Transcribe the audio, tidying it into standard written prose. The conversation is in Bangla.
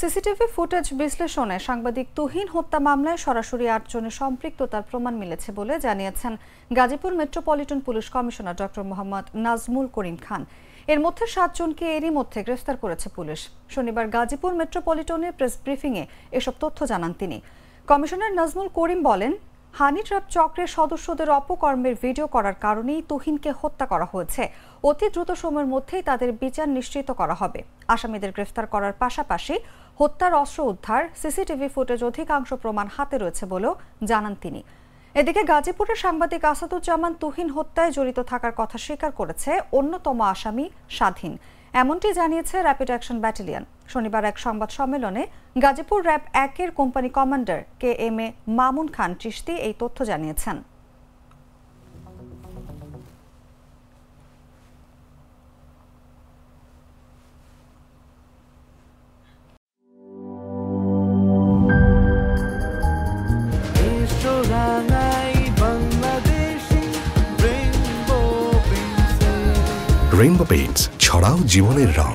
সিসিটিভি ফুটেজ বিশ্লেষণে সাংবাদিক তুহিন হত্যা মামলায় সরাসরি ৮ জনের সম্পৃক্ততার প্রমাণ মিলেছে বলে জানিয়েছেন Gazipur metropolitan police commissioner doctor Mohammad Nazmul Karim Khan. এর মধ্যে ৭ জনকে এরই মধ্যে গ্রেফতার করেছে পুলিশ। শনিবার গাজীপুর মেট্রোপলিটনে প্রেস ব্রিফিংয়ে এসব তথ্য জানান তিনি। কমিশনার নাজমুল করিম বলেন, হানি ট্র্যাপ চক্রের সদস্যদের অপকর্মের ভিডিও করার কারণেই তুহিনকে হত্যা করা হয়েছে। অতি দ্রুত সময়ের মধ্যেই তাদের বিচার নিশ্চিত করা হবে। আসামিদের গ্রেফতার করার পাশাপাশি হত্যার অস্ত্র উদ্ধার, সিসিটিভি ফুটেজ অধিকাংশ প্রমাণ হাতে রয়েছে বলেও জানান তিনি। এদিকে গাজীপুরের সাংবাদিক আসাদুজ্জামান তুহিন হত্যায় জড়িত থাকার কথা স্বীকার করেছে অন্যতম আসামি স্বাধীন। এমনটি জানিয়েছে র্যাপিড অ্যাকশন ব্যাটালিয়ন। শনিবার এক সংবাদ সম্মেলনে গাজীপুর র্যাব ১-এর company commander KM Mamun Khan Chishti এই তথ্য জানিয়েছেন। রেইনবো পেইন্টস, ছড়াও জীবনের রং।